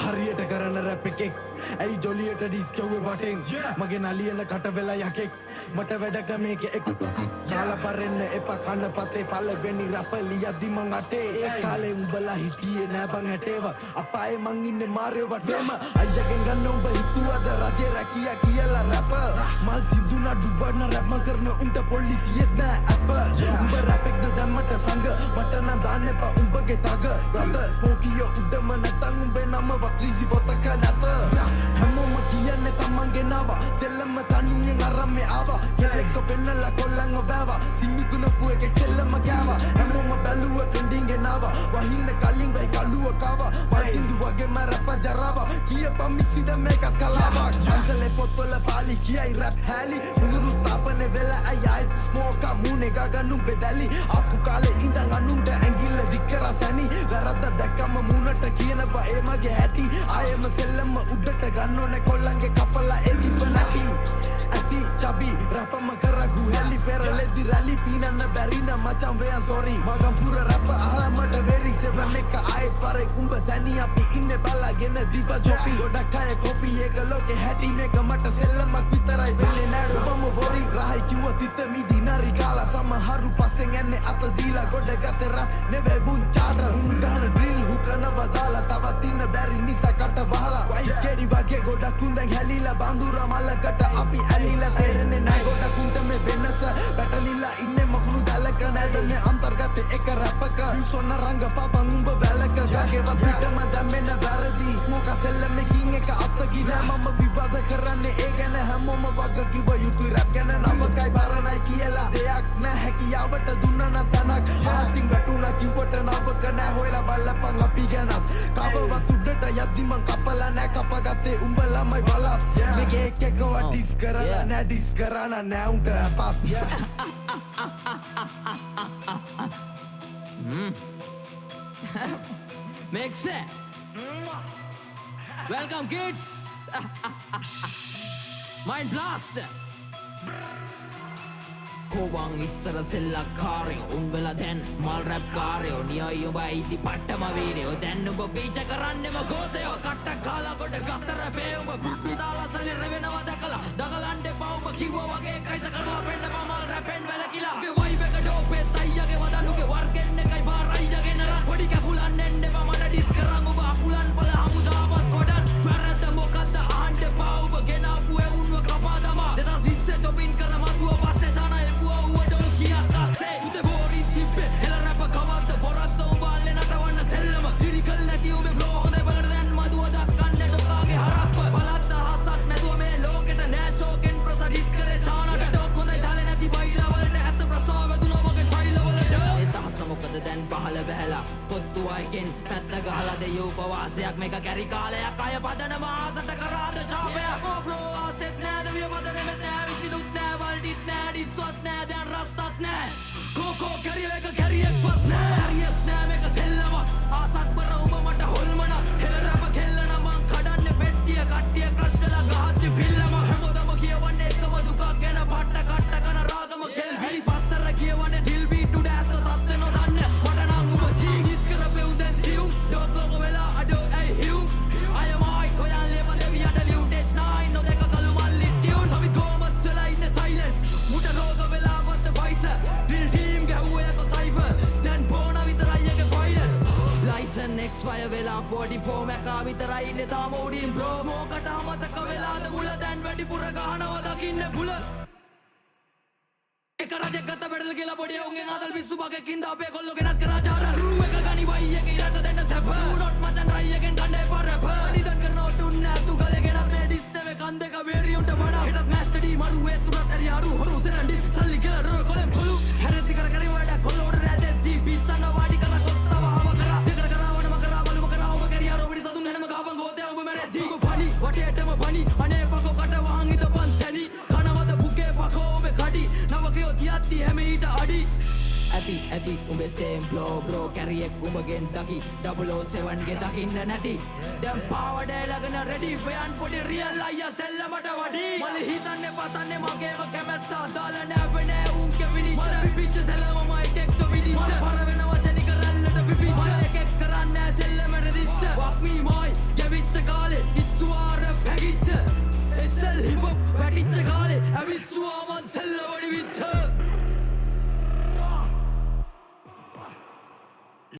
හරියට කරන රැප් එකෙක් ඇයි ජොලියට ඩිස් කිව්වේ වටෙන් මගේ නලියන කට වෙලා යකෙක් මට වැඩක මේක එක් යාලා පරෙන්න එපා කන්න පතේ පළවෙනි රැප ලියද්දි මං අටේ ඒ කාලේ උඹලා හිටියේ නෑ බං ඇටේව අපායේ මං ඉන්නේ මාරේ වටේම අයියගෙන් ගන්න උඹ හිතුවද රජේ රැකියා කියලා රැප මල් සිදු නඩු බන රැප් මං කරන උන්ට පොලිසියෙත් නෑ අප උඹ රැප් එකද දැම්මට සංග මට නම් දාන්න එපා උඹගේ තග බ්‍රදර් ස්මෝකියෝ උඩම නැතන් උඹේ නම වක්‍රීසි පොතක නැත හැමෝම කියන්නේ තමන්ගේ නාව සෙල්ලම තනියෙන් අරන් මේ ආවා කෙලෙක්ක පෙන්නලා කොල්ලන්ව බෑවා සිම්මිකුණ පුවේගේ සෙල්ලම ගෑවා හැමෝම බැලුව ට්‍රෙන්ඩින් ගෙනාව වහින්න කලින් ගයි කලුව කාවා මල් සින්දු වගේම රැප ජරාව කියපම් මික්සිද මේකත් කලාවක් අන්සලේ පොත්වල පාලි කියයි රැප් හැලි මුළුරු තාපනේ වෙලා අයයිත් ස්මෝකා මූනේ ගගනුම් බෙදලි අපු කාලේ ඉඳන් අනුන්ට ඇඟිල්ල දික්කරා සැනි වැරද්ද දැක්කම මූණට කියනවා ඒ මගේ හැටි ආයෙම සෙල්ලම උඩට ගන්න ඕනේ කොල්ලන්ගේ කපලා එදිප නැටි ඇති චබි රැපම කරගු හැලි පෙරලෙදි රැලි පීනන්න බැරින මචන් වෙයන් සෝරි මගම් පුර රැප අහලා මට වෙරි සෙවන් එක ආයෙ පරේ උඹ සැනි අපි ඉන්නේ බලාගෙන දිව ජොපි ගොඩක් අය කොපි එක ලෝකේ හැටි මේක මට සෙල්ලමක් විතරයි වෙන්නේ නෑඩු මම බොරි රහයි කිව්ව තිත මිදි නරි කාලා සමහරු පස්සෙන් යන්නේ අත දීලා ගොඩ ගතේ රැප් නෙවෙයි බුන් චාටර් උන් ගහන ඩ්‍රිල් හුකනව දාලා තවත් ඉන්න බැරි නිසා කට වහලා වයිස් කෙඩි වගේ ගොඩක් උන්දන් හැලිලා බඳුරා මලකට අපි ඇලිලා තේරෙන්නේ නෑ ගොඩක් උන්ට මේ වෙනස බැටලිලා ඉන්නේ මකුණු දැලක නෑද මේ අන්තර්ගත එක රැපක යුසොන්න රංග පාපන් උඹ වැලක ගගේව පිටම දැම්මෙන වැරදි ස්මෝක සෙල්ලමකින් එක අත්තකි නෑ මම විවාද කරන්නේ ඒ ගැන හැමෝම වග කිව්ව යුතුයි රැප් ගැන නවකයි බරණයි කියලා දෙයක් නෑ හැකියාවට දුන්නා නම් තනක් ආසින් වැටුණා කිව්වට නවක නෑ හොයලා බලපන් අපි ගැනත් කවවත් උඩට යද්දි මං කපලා නෑ කපගත්තේ උඹ ළමයි බලත් මේක එකව ඩිස් කරලා නෑ ඩිස් කරලා නෑ උන්ට අපත් Makes sense. Welcome kids. Mind blast. Kobang ඉස්සර සෙල්ලක්කාරයෝ උන් වෙලා දැන් මල් රැප් කාරයෝ නියයි ඔබ ඉදි පට්ටම වීරයෝ දැන් ඔබ පීච කරන්නෙම ගෝතයෝ කට්ටක් කාලා කොට ගත්ත රැපේ උඹ දාලා සල්ලි රැවෙනවා දැකලා දගලන්න එපා උඹ කිව්වා වගේ කයිස කරලා පෙන්න මල් රැපෙන් වැලකිලා උගේ වයිබ් එක ඩෝපේ තයියගේ වදනුගේ වර්ගෙන් එකයි බාරයියගේ නරන් පොඩි කැකුලන් එන්න එපා මට ඩිස් කරන් ඔබ අකුලන් පල හමුදාවත් කොඩන් වැරද්ද මොකද්ද අහන්න එපා ඔබ ගෙනාපු එවුන්ව කපා දමා 2020 ජොබින් කර මතුව පස්සේ සානා කොත්තුවයිකෙන් පැත්ත ගහලා දෙයෝ පවාසයක් මේක කැරි කාලයක් අය පදනම ආසට කරාද ශාපය ඕබ්‍රෝ ආසෙත් නෑද විය පදනෙමෙත් නෑ විසිදුත් නෑ වල්ඩිත් නෑ ඩිස්වත් නෑ දැන් රස්තත් නෑ කෝකෝ කැරිය එක කැරියෙක්වත් නෑ ඇරියස් නෑ මේක සෙල්ලම ආසත් බර උඹ මට හොල්මන හෙල රැප කෙල්ලන මං කඩන්න පෙට්ටිය කට්ටිය ක්‍රෂ් වෙලා ගහද්දි පිල්ලම හැමෝදම කියවන්නේ එකම දුකක් ගැන පට්ට කට්ට කන රාගම කෙල් විලි පත්තර කියවන්නේ ඩිල් බීට් උඩ ඇත තත්ත්ව නොදන්න මට නම් උඹ චීගිස් කරපෙව් දැන් සිව් ඩොට් ලෝගෝ වෙලා අඩෝ ඇයි හිව් අයමයි කොයන් ලේප දෙවියට ලියුම් ටෙච් නයින් නොදක කළු මල්ලි ටියුන් සමි ගෝමස් වෙලා ඉන්නේ සයිලන්ට් මුට රෝග වෙලා වත් ෆයිසර් ඩ්‍රිල් ටීම් ගැහුවේ යක සයිෆර් දැන් බෝන විතරයි එක ෆයිනල් ලයිසන් එක්ස් වය වෙලා 44 මැකා විතරයි ඉන්නේ තාම උඩින් බ්‍රෝ මොකට අමතක වෙලාද මුල දැන් වැඩිපුර ගහනවා දකින්න බුල එක රජෙක් ගත්ත බෙඩල් කියලා පොඩි උන්ගෙන් ආදල් පිස්සු බකකින් දාපේ කොල්ලෝ ගෙනත් කරා ජාර රූ එක ගනි වයි එක ඉරට දෙන්න සැප නොට් මචන් රයි එකෙන් ගන්න එපා රැප නිදන් කරන ඔටුන් නෑ තු ගලේ ගෙනත් මේ ඩිස් දෙවේ කන් දෙක වේරියුන්ට වඩා හෙටත් මෑස්ටර් ඩී මරු වේ තුනත් ඇරි අරු හොරු සෙරන්ඩි සල්ලි කියලා රෝ කොලෙම් පොලු හැරෙද්දි කර කරි වඩ කොල්ලෝඩ රැදෙද්දි පිස්සන්න වාඩි කරලා කොස්තව ආව කරා දෙකර කරා වනම කරා බලුම කරා ඔබ කැරියා රොබඩි සතුන් හැනම ගාපන් ගෝතේ ඔබ මැරෙද්දි ඔබ ෆනි වටේටම ෆනි අනේ පකෝ කට වහන් ඉදපන් සැනි කනවද පුකේ පකෝ ඔබ කඩි නවකයෝ තියද්දි හැම ඊට අඩි ඇති උඹේ සේම් ෆ්ලෝ බ්‍රෝ කැරියෙක් උඹගෙන් දකි 007 ගේ දකින්න නැති දැන් පාවඩ එලගෙන රෙඩි පයන් පොඩි රියල් අයියා සෙල්ලමට වඩි මල හිතන්නේ පතන්නේ මගේම කැමැත්ත දාලා නැවෙන්නේ උන්ගේ විනිශ්චය මල පිපිච්ච සෙල්ලමමයි ටෙක්ටො විදිච්ච පර වෙනවා සෙනික රැල්ලට පිපිච්ච එකෙක් කරන්නේ සෙල්ලමට දිෂ්ට වක් මී මයි ඇවිච්ච කාලේ ඉස්සුවාර පැකිච්ච SL hip hop වැටිච්ච කාලේ ඇවිස්සුවා මන්